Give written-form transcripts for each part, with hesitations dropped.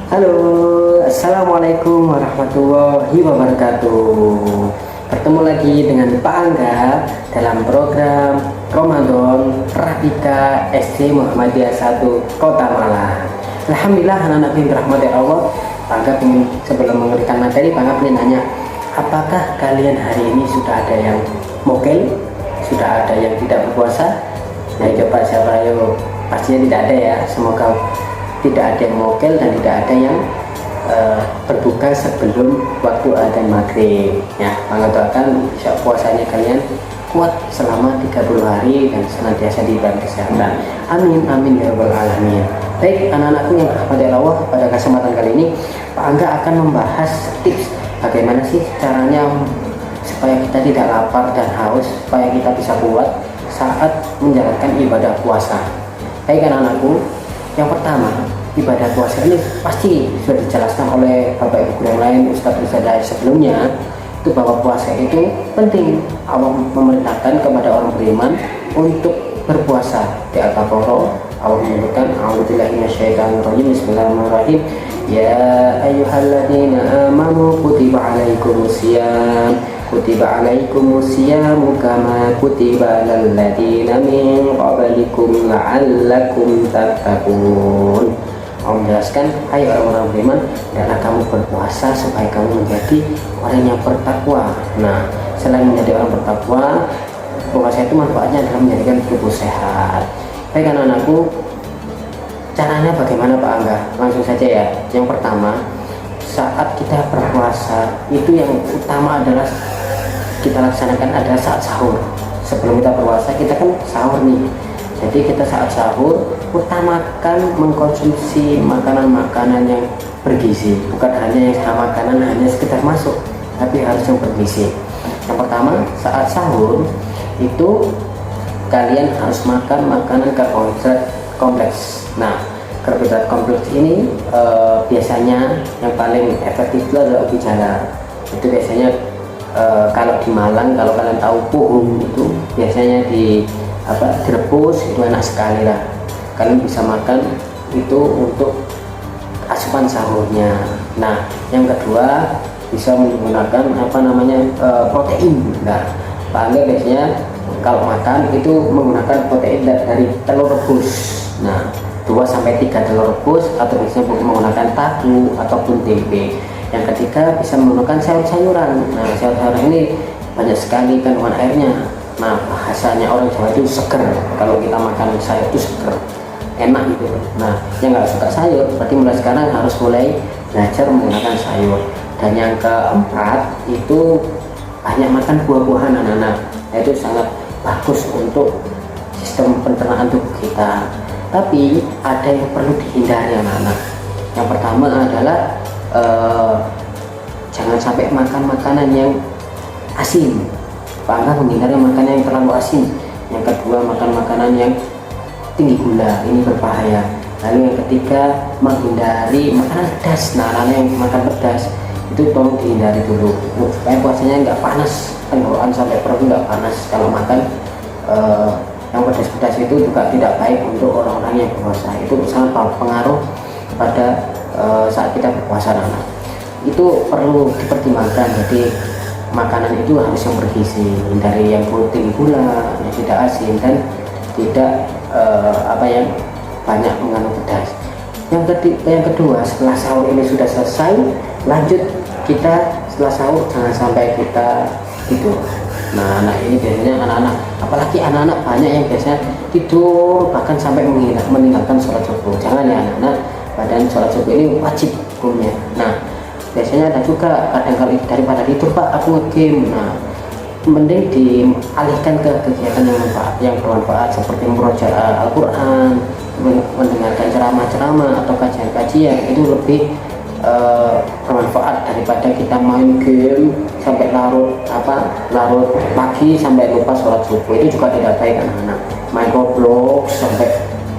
Halo, Assalamualaikum warahmatullahi wabarakatuh. Bertemu lagi dengan Pak Angga dalam program Ramadan Radika SD Muhammadiyah 1 Kota Malang. Alhamdulillah anak-anak yang dirahmati Allah, Pak Angga ingin sebelum memberikan materi, Pak Angga ingin nanya, apakah kalian hari ini sudah ada yang mokel? Sudah ada yang tidak berpuasa? Nah, coba siapa ayo? Pastinya tidak ada ya, semoga tidak ada yang mokel dan tidak ada yang berbuka sebelum waktu adzan maghrib ya. Maka doakan bisa puasanya kalian kuat selama 30 hari dan senantiasa diberi kesehatan, amin amin ya rabbal alamin. Baik anak-anakku yang dirahmati Allah, pada kesempatan kali ini Pak Angga akan membahas tips bagaimana sih caranya supaya kita tidak lapar dan haus, supaya kita bisa kuat saat menjalankan ibadah puasa. Baik anak-anakku, yang pertama, ibadah puasa ini pasti sudah dijelaskan oleh Bapak Ibu yang lain, Ustadz Ustadz sebelumnya, itu bahwa puasa itu penting. Allah memerintahkan kepada orang beriman untuk berpuasa. Di Al-Baqarah Allah menyebutkan, a'udzubillahi minasyaitonirrajim, bismillahirrahmanirrahim, ya ayyuhalladzina amanu kutiba alaikumusiyam kutiba alaikumusyamu kama kutiba alal ladzina min qablikum la'allakum tattaqun. Allah menjelaskan, hai orang-orang beriman, hendaklah kamu berpuasa supaya kamu menjadi orang yang bertakwa. Nah, selain menjadi orang bertakwa, puasa itu manfaatnya adalah menjadikan tubuh sehat. Baik anak-anakku, caranya bagaimana Pak Angga? Langsung saja ya. Yang pertama, saat kita berpuasa itu yang utama adalah kita laksanakan adalah saat sahur. Sebelum kita berpuasa kita kan sahur nih, jadi kita saat sahur utamakan mengkonsumsi makanan-makanan yang bergizi, bukan hanya yang makanan hanya sekedar masuk, tapi harus yang bergizi. Yang pertama, saat sahur itu kalian harus makan makanan karbohidrat kompleks. Nah, karbohidrat kompleks ini biasanya yang paling efektif itu adalah ubi jalar. Itu biasanya kalau di Malang, kalau kalian tahu puhung itu biasanya direbus, itu enak sekali lah. Kalian bisa makan itu untuk asupan sahurnya. Nah, yang kedua bisa menggunakan protein. Nah, Pak Angga biasanya kalau makan itu menggunakan protein dari telur rebus. Nah, 2-3 telur rebus, atau bisa menggunakan tahu ataupun tempe. Yang ketiga bisa menggunakan sayur-sayuran. Nah, sayur-sayuran ini banyak sekali kandungan airnya. Nah, bahasanya orang Jawa itu seger. Kalau kita makan sayur itu seger, enak gitu. Nah, yang nggak suka sayur berarti mulai sekarang harus mulai belajar menggunakan sayur. Dan yang keempat itu banyak makan buah-buahan anak-anak. Nah, itu sangat bagus untuk sistem pencernaan tubuh kita. Tapi ada yang perlu dihindari anak-anak. Yang pertama adalah jangan sampai makan makanan yang asin. Pak Angga menghindari makanan yang terlalu asin. Yang kedua, makan makanan yang tinggi gula, ini berbahaya. Lalu yang ketiga, menghindari makanan pedas. Nah, anak yang makan pedas itu tolong dihindari dulu supaya puasanya nggak panas, tenggorokan sampai perut nggak panas. Kalau makan yang pedas-pedas itu juga tidak baik untuk orang-orang yang berpuasa. Itu sangat berpengaruh pada saat kita berpuasa anak. Itu perlu dipertimbangkan. Jadi makanan itu harus yang bergizi, dari yang tinggi gula, yang tidak asin, dan tidak yang banyak mengandung pedas. Yang kedua, setelah sahur ini sudah selesai, lanjut kita setelah sahur jangan sampai kita tidur. Nah, anak ini biasanya anak-anak, apalagi anak-anak banyak yang biasanya tidur bahkan sampai meninggalkan sholat subuh. Jangan ya anak-anak, badan sholat subuh ini wajib hukumnya. Nah, biasanya ada juga kadang kali daripada tidur, Pak aku nge-game. Nah, mending dialihkan ke kegiatan yang bermanfaat seperti murojaah Al-Quran, mendengarkan ceramah-ceramah atau kajian-kajian. Itu lebih bermanfaat daripada kita main game sampai larut pagi sampai lupa sholat subuh. Itu juga tidak baik anak-anak. Main Roblox sampai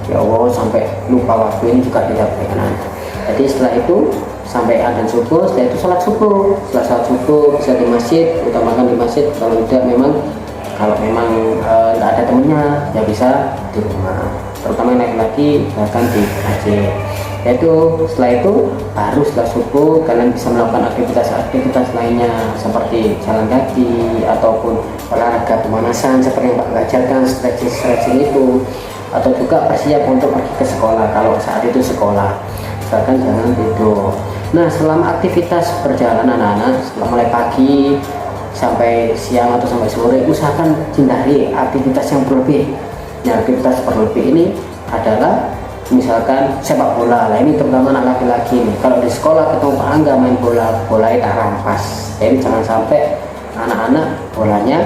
ya Allah sampai lupa waktu, ini juga tidak baik anak-anak. Jadi setelah itu sampai adzan subuh, setelah itu sholat subuh. Setelah sholat subuh bisa di masjid, utamakan di masjid. Kalau memang tidak ada temennya ya bisa di rumah. terutama laki-laki bahkan di masjid. Yaitu setelah itu baru setelah subuh kalian bisa melakukan aktivitas lainnya seperti jalan kaki ataupun olahraga pemanasan seperti yang Pak ajarkan, stretching itu, atau juga bersiap untuk pergi ke sekolah kalau saat itu sekolah, bahkan jangan tidur. Nah, selama aktivitas perjalanan anak-anak mulai pagi sampai siang atau sampai sore, usahakan hindari aktivitas yang berlebih. Nah, aktivitas berlebih ini adalah misalkan sepak bola. Nah, ini terutama anak laki-laki nih, kalau di sekolah ketemu Pak Angga main bola, bola tak rampas. Jadi jangan sampai anak-anak bolanya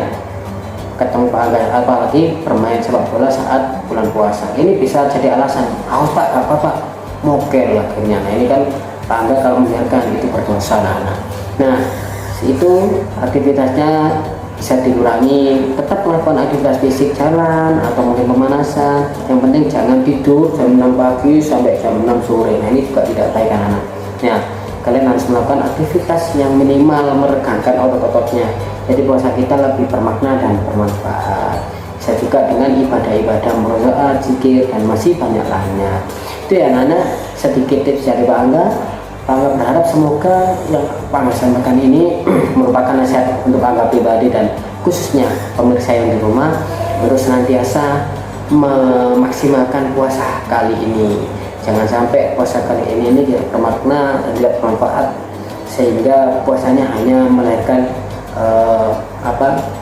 ketemu Pak Angga, apalagi bermain sepak bola saat bulan puasa. Ini bisa jadi alasan, awas Pak, apa Pak, mokel akhirnya. Nah, ini kan Pak Angga kalau membiarkan itu berdosa anak-anak. Nah, itu aktivitasnya bisa dikurangi, tetap melakukan aktivitas fisik, jalan atau mungkin pemanasan. Yang penting jangan tidur jam 6 pagi sampai jam 6 sore. Nah, ini juga tidak baik anak-anak. Nah, kalian harus melakukan aktivitas yang minimal meregangkan otot-ototnya, jadi puasa kita lebih bermakna dan bermanfaat. Bisa juga dengan ibadah-ibadah murojaah, zikir, dan masih banyak lainnya. Itu ya anak-anak, sedikit tips dari Pak Angga. Pak Angga berharap semoga yang Pak Angga sampaikan ini merupakan nasihat untuk Pak Angga pribadi dan khususnya pemirsa yang di rumah untuk senantiasa memaksimalkan puasa kali ini. Jangan sampai puasa kali ini tidak bermakna dan tidak bermanfaat sehingga puasanya hanya melahirkan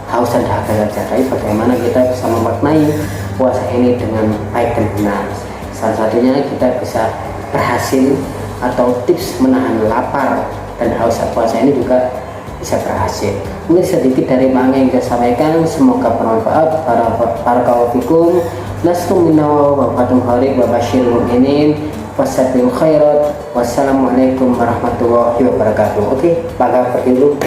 haus dan dahaga saja. Tapi bagaimana kita bisa memaknai puasa ini dengan baik dan benar. Salah satunya kita bisa berhasil atau tips menahan lapar dan haus saat puasa ini juga bisa berhasil. Mungkin sedikit dari Pak Angga yang saya sampaikan, semoga bermanfaat. Barakallahu fikum. Nasrum minna wa barakatuh khair wa basyiril mu'minin wasabil khairat. Wassalamualaikum warahmatullahi wabarakatuh. Oke, Pak Angga pergi dulu.